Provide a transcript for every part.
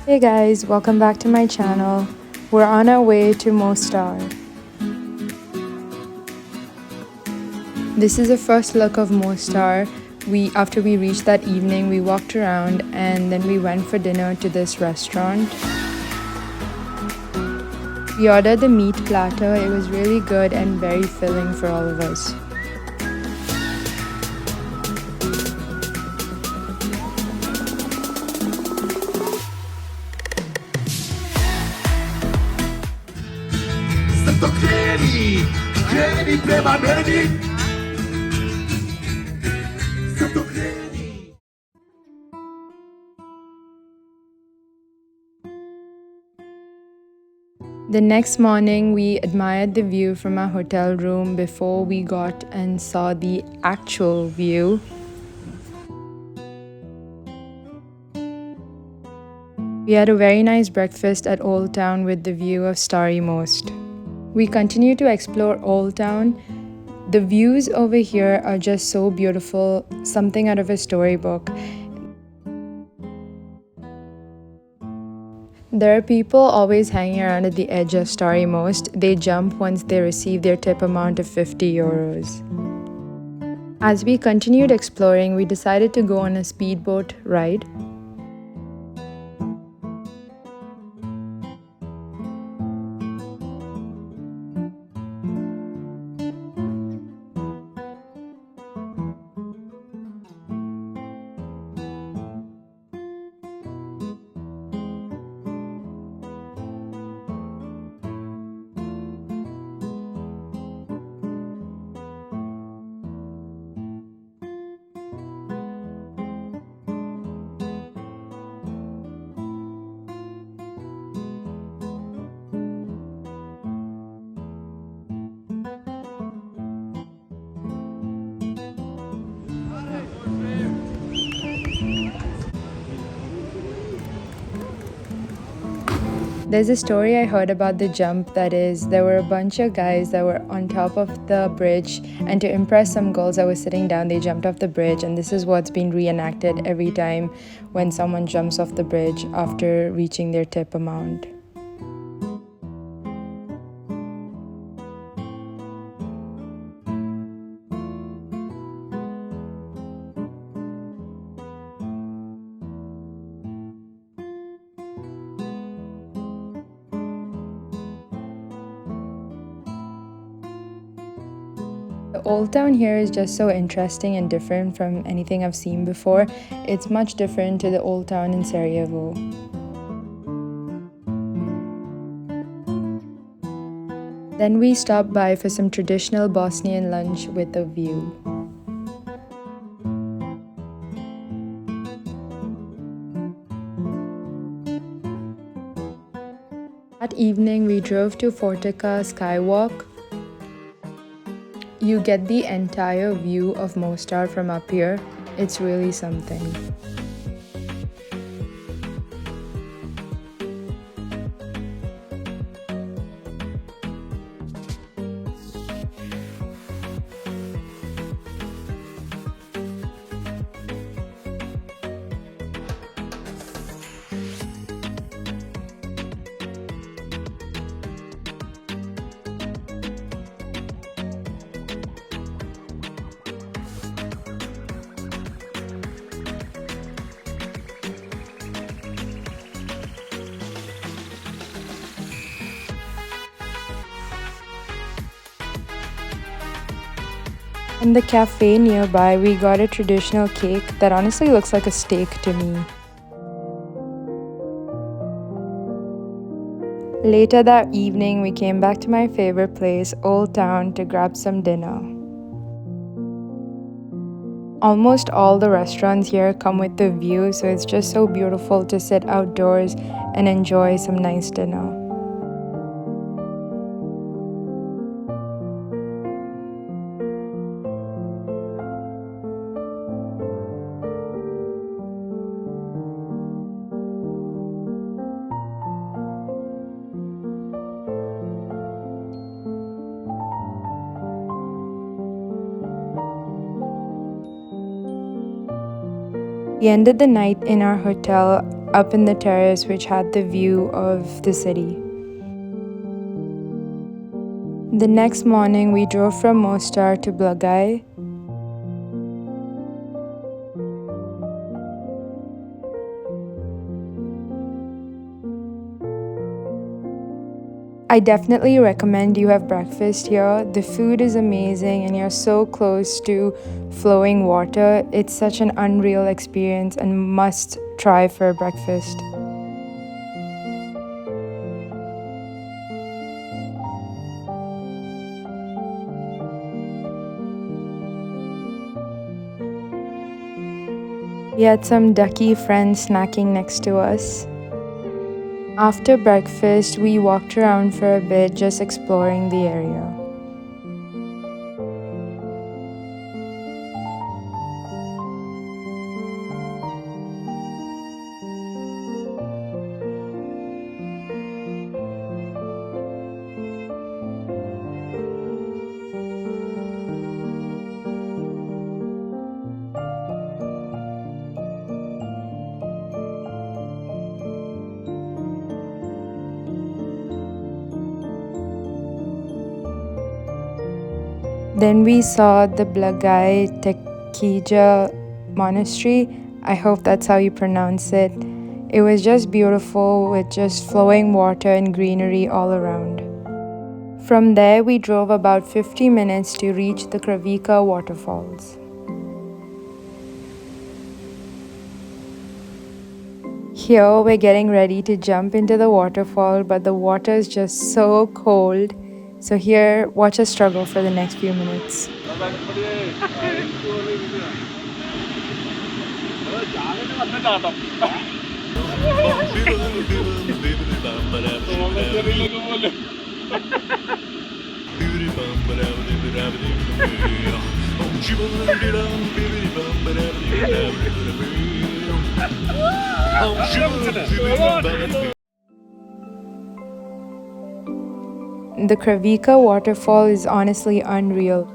Hey guys, welcome back to my channel. We're on our way to Mostar. This is the first look of Mostar. After we reached that evening, we walked around and then we went for dinner to this restaurant. We ordered the meat platter. It was really good and very filling for all of us. The next morning, we admired the view from our hotel room before we got and saw the actual view. We had a very nice breakfast at Old Town with the view of Stari Most. We continue to explore Old Town. The views over here are just so beautiful, something out of a storybook. There are people always hanging around at the edge of Stari Most. They jump once they receive their tip amount of 50 euros. As we continued exploring, we decided to go on a speedboat ride. There's a story I heard about the jump that is, there were a bunch of guys that were on top of the bridge, and to impress some girls that were sitting down, they jumped off the bridge, and this is what's been reenacted every time when someone jumps off the bridge after reaching their tip amount. The Old Town here is just so interesting and different from anything I've seen before. It's much different to the Old Town in Sarajevo. Then we stopped by for some traditional Bosnian lunch with a view. That evening we drove to Fortica Sky Walk. You get the entire view of Mostar from up here. It's really something. In the cafe nearby, we got a traditional cake that honestly looks like a steak to me. Later that evening, we came back to my favorite place, Old Town, to grab some dinner. Almost all the restaurants here come with the view, so it's just so beautiful to sit outdoors and enjoy some nice dinner. We ended the night in our hotel up in the terrace which had the view of the city. The next morning we drove from Mostar to Blagaj. I definitely recommend you have breakfast here. The food is amazing and you're so close to flowing water. It's such an unreal experience and must try for breakfast. We had some ducky friends snacking next to us. After breakfast, we walked around for a bit, just exploring the area. Then we saw the Blagaj Tekija monastery. I hope that's how you pronounce it. It was just beautiful with just flowing water and greenery all around. From there, we drove about 50 minutes to reach the Kravica Waterfalls. Here, we're getting ready to jump into the waterfall, but the water is just so cold. So here, watch us struggle for the next few minutes. The Kravica Waterfall is honestly unreal.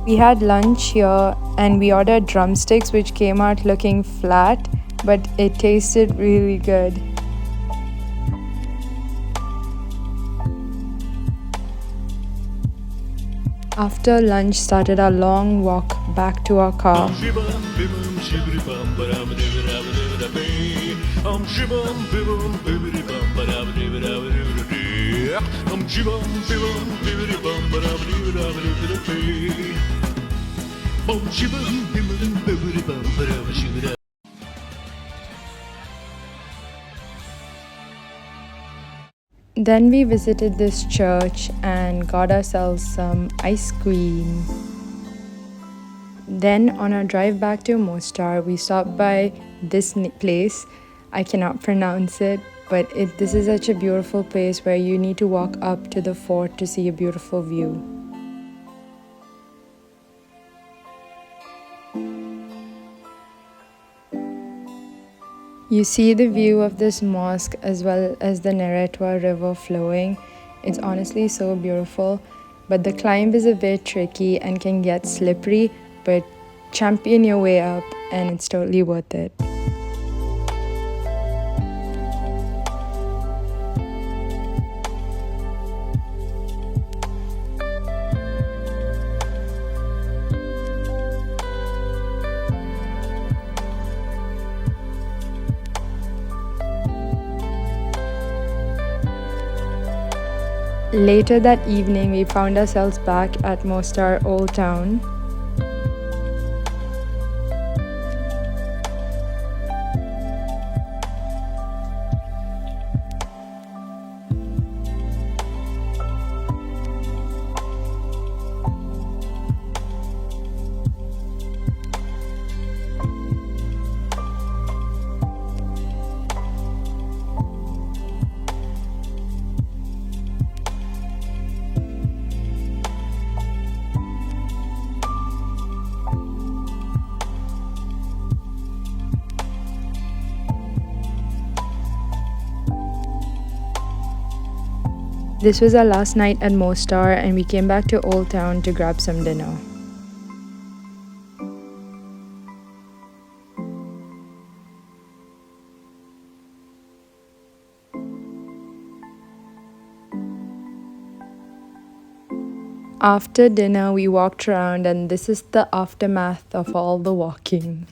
We had lunch here and we ordered drumsticks, which came out looking flat, but it tasted really good. After lunch, started our long walk back to our car. Then we visited this church and got ourselves some ice cream. Then on our drive back to Mostar, we stopped by this place. I cannot pronounce it, but this is such a beautiful place where you need to walk up to the fort to see a beautiful view. You see the view of this mosque as well as the Neretva River flowing. It's honestly so beautiful, but the climb is a bit tricky and can get slippery, but champion your way up and it's totally worth it. Later that evening, we found ourselves back at Mostar Old Town. This was our last night at Mostar, and we came back to Old Town to grab some dinner. After dinner, we walked around, and this is the aftermath of all the walking.